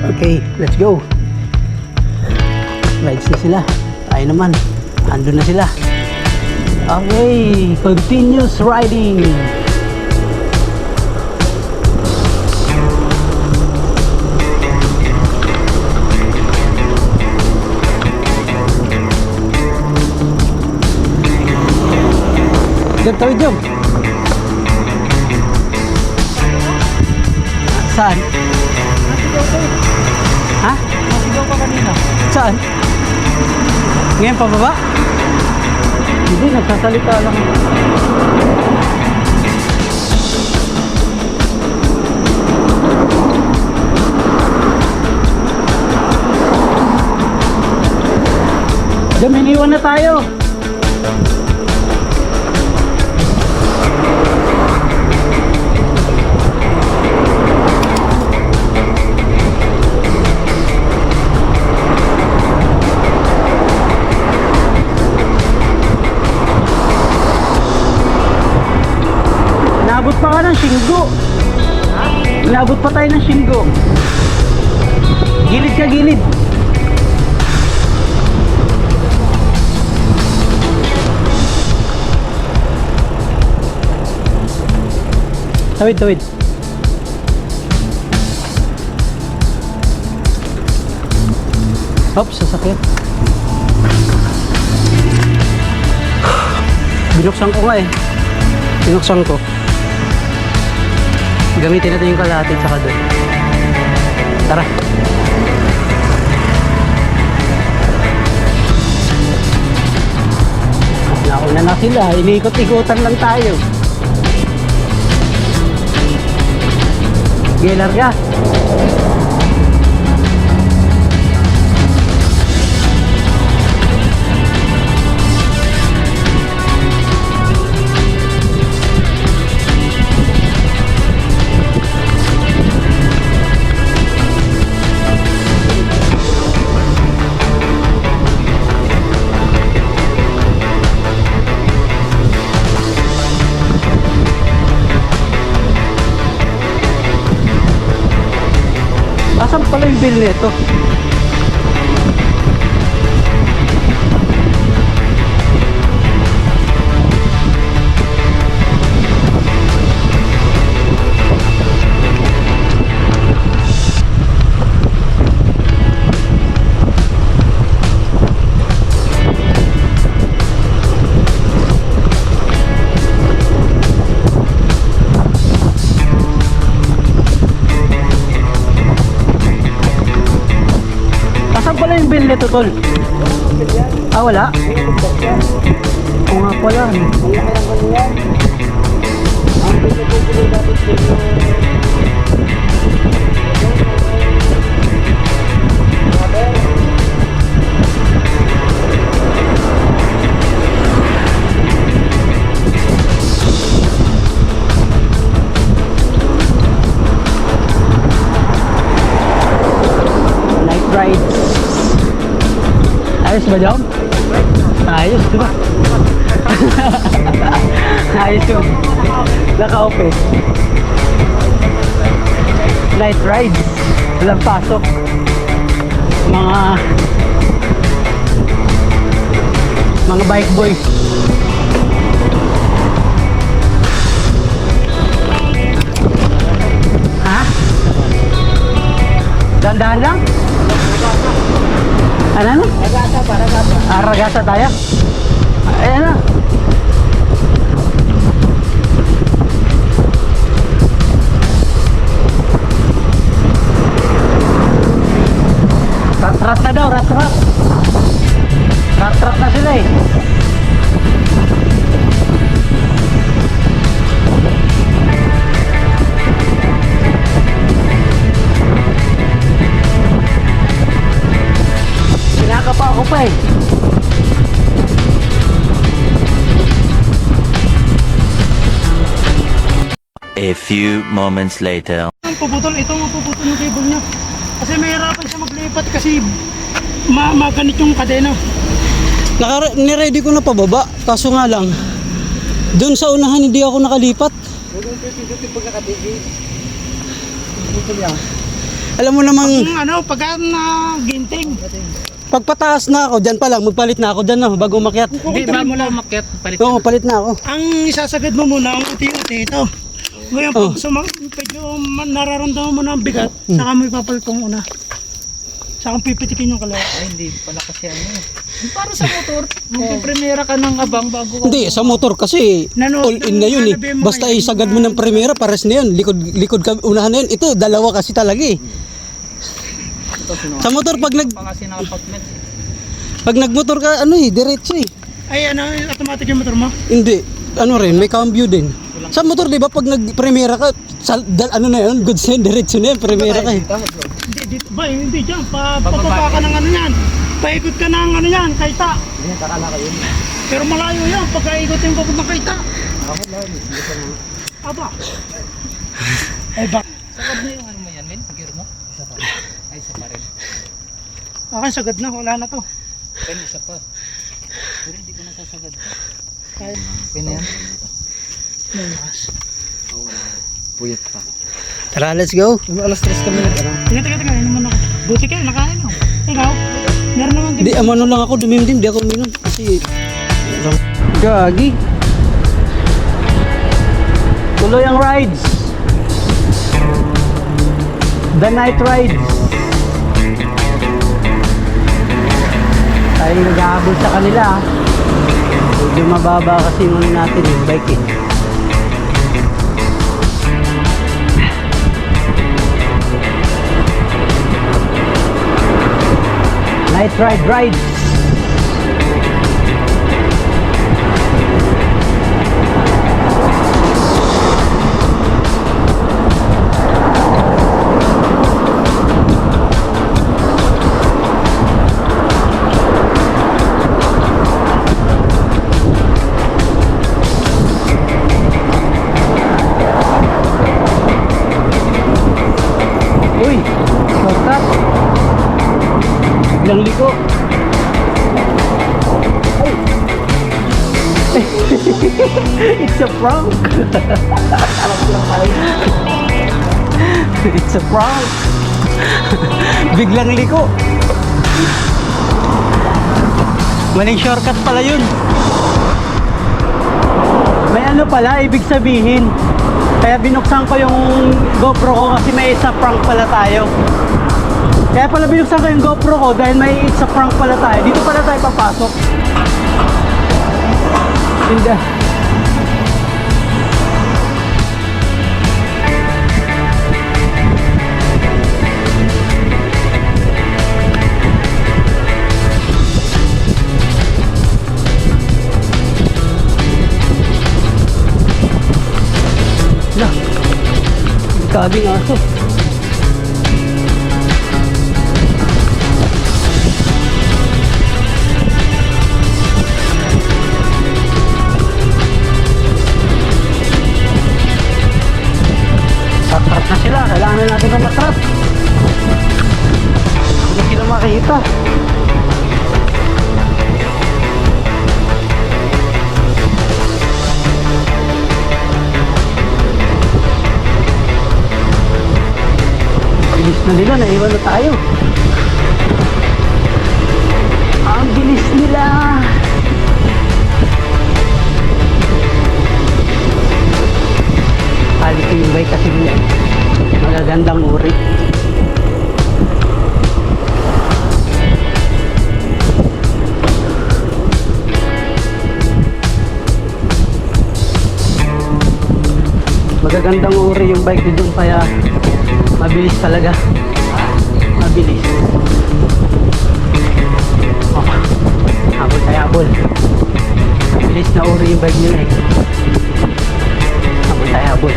Okay, let's go. Rides na sila. Tayo naman. Andun na sila. Okay, continuous riding. Jom, tawid jom. Saan? Ha? Masigaw pa kanina. Saan? Ngayon pababa? Hindi, nagsasalita lang. Jom, iniwan na tayo. Inabot pa ka ng Singgo. Inabot pa tayo ng Singgo. Gilid ka, gilid. Tawid, tawid. Oops, sasakyan. Binuksan ko nga eh. Binuksan ko. Gamitin natin yung kalahati at saka doon. Tara. Nauna na sila. Iniikot-ikotan lang tayo. Sige, larga. Asan pala yung bill nito? Pala yung bill nito, tol? Ah, wala? Oo nga pala. Night rides. Ayos ba, Jom? Ayos, diba? Ayos yun. Naka-off eh. Night rides. Walang pasok. Mga bike boys. Ha? Dahan-dahan lang? Ano? Ragasa pa, ragasa. Ah, ragasa tayo? Ayan na. Rat-rat na daw, rat-rat. Rat-rat na sila eh. Pinaka pa ako pa eh. A few moments later. Puputol, ito ang puputol ng cable niya. Kasi mahirapan siya maglipat kasi maganit yung kadena. Niready ko na pababa, kaso nga lang doon sa unahan hindi ako nakalipat. Huwag mong pipindutin pagkakatigi. Puputol yan. Alam mo namang, Yung ano, pagka na ginting. pagpataas na ako, dyan pa lang, magpalit na ako dyan, no, bago umakyat. Hindi, bago mo umakyat, palit Oo, palit na ako. Ang isasagad mo muna, ang uti-uti ito. Ngayon, Oh. pag medyo nararamdaman mo na ang bigat, saka mo ipapalit kong una. Saka pipitikin yung kalawa. Ay, hindi pala kasi ano. Para sa motor, magpipremera ka ng abang bago ka. Hindi, sa motor kasi, Nanood all in na yun eh. nanabi mo Basta kayo. isagad mo ng primera, pares na yun. Likod ka, unahan na yun. Ito, dalawa kasi talaga eh. Sa motor, pag Kasi nakapag-met. nagmotor ka, ano eh, diretso eh. Ay, ano, automatic yung motor mo? Hindi, ano rin, may cambio din. Sa motor, di ba, pag nag-primera ka, ano na yun, goods na yun, diretso na yun, primera ka eh. Hindi, dito ba? Hindi dyan. Pababa ka ng ano yan. Paikot ka ng ano yan, kaita. Hindi, kakala ka yun. Pero malayo yan, pagkaikot yung papunta kaita. Aba. Ay, ba? Sagad na yung ano mo yan, men? Gear mo? Isa pa. Ay, isa pa rin. Akin, sagad na. Wala na to. Pen, isa pa. Pero hindi ko nasasagad. Kaya, Okay na yan? bukas. Puyat pa. Tara, let's go. Alas 3 kami nag-ano. Teka, inom mo na. Buti kayo, nakain mo. Ikaw, meron naman Hindi, amano lang ako, dumimdim, di ako uminom. Kasi, gagi. Tuloy ang rides. The night rides. Tayo nag-aabot sa kanila. Medyo mababa kasi yung ano natin yung bike eh. Night rides. Uy, shortcut. Biglang liko. Ay. It's a prank. It's a prank. Biglang liko. Maling shortcut pala yun. May ano pala, ibig sabihin. Kaya binuksan ko yung GoPro ko kasi may isa prank pala tayo. Kaya pala binuksan ko yung GoPro ko dahil may isa prank pala tayo. Dito pala tayo papasok. Hindi. Lah, gaging aso. Tatrat na sila, kailangan na natin na matrat. Hindi sila makita. Bilis na nila, naiwan na tayo. Ang bilis nila. Quality yung bike kasi nila. Magagandang uri. Magagandang uri yung bike nito kaya mabilis talaga. Mabilis. Oh, habol tayo habol. Mabilis na uri yung bike nila eh. Habol tayo habol.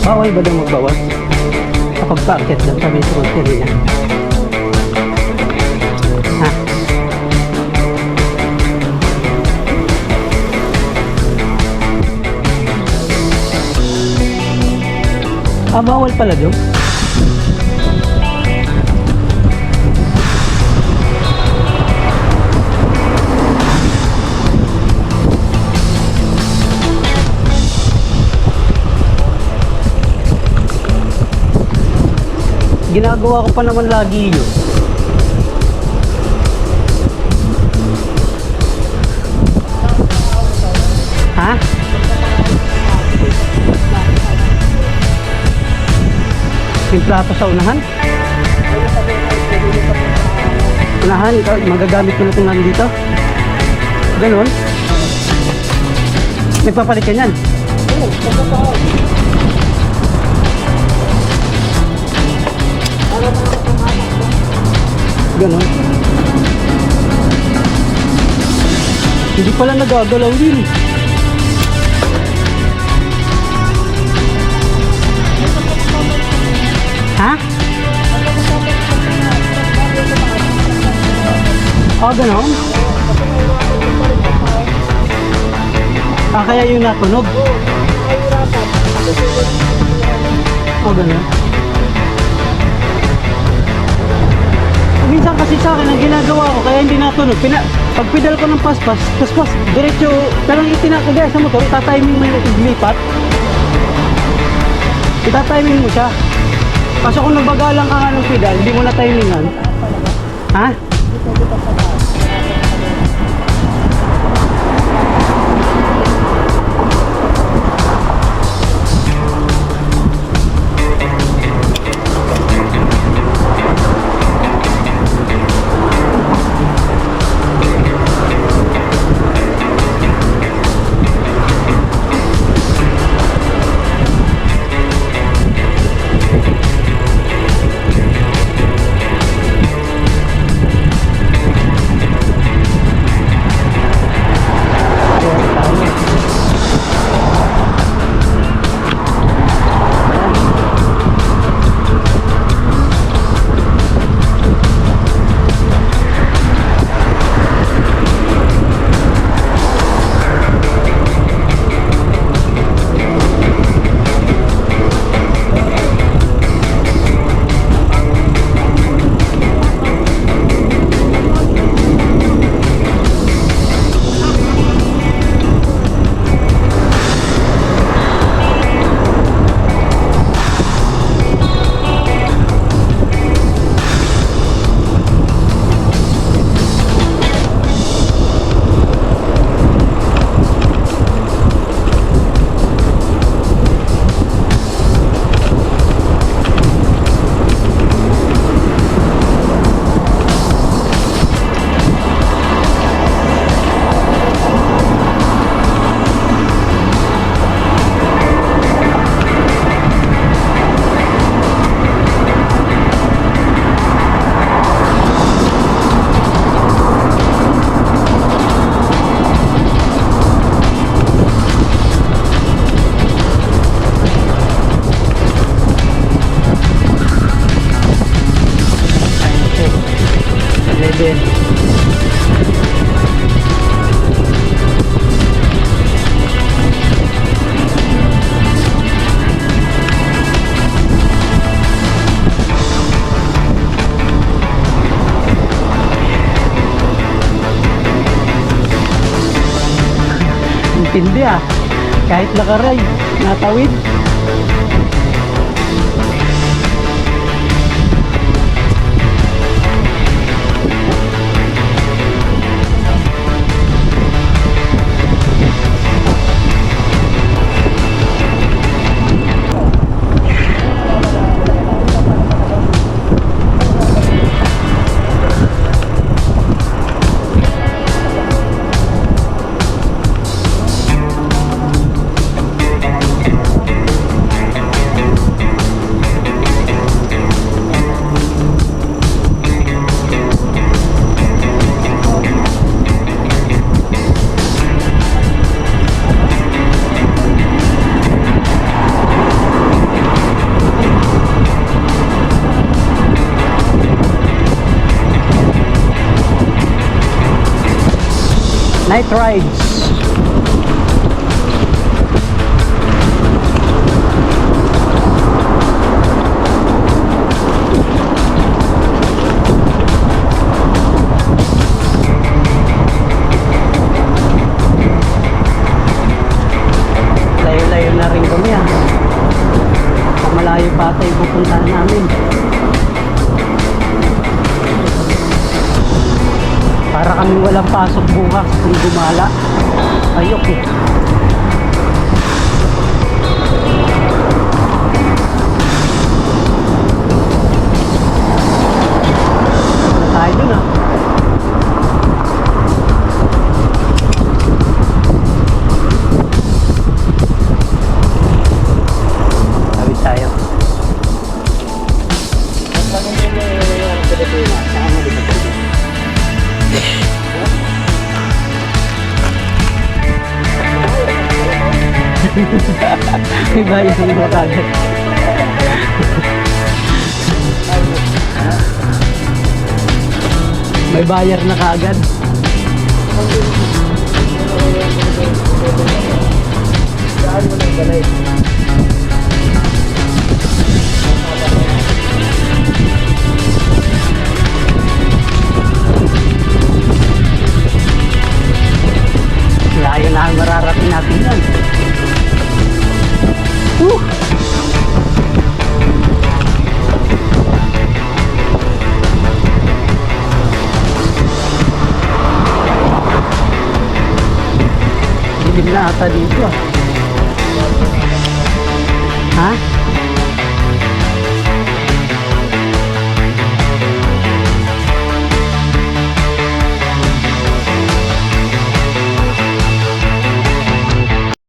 Bawal ba daw magbawas? Kapag paakyat lang sa metro niya. Ha? Ah, bawal pala doon? Ginagawa ko pa naman lagi yun. Ha? Yung plato sa unahan? Unahan, magagamit ko na itong nandito? Ganon? Nagpapalit ka niyan? Ganon? Hindi pala nagagalaw din. Ha? Oh, ganon? Ah, kaya yung natunog? Oh, ganon? Minsan kasi sa akin ang ginagawa ko kaya hindi natunog. Pag pedal ko ng paspas, diretso, talagang itinakagaya sa motor, itatiming mo yung iglipat. Itatiming mo siya. Kaso kung nabagalang ka nga ng pedal, hindi mo na timingan. Ha? Intindi ah. Kahit nakaray, natawid. Night rides. ka kung gumala. Ayok eh. Wala tayo dun ah. Tawid tayo. May bayan ng mga kagad. May bayar na kagad. Layo na ang mararating natin yan. Dilim na ata dito ah. Ha?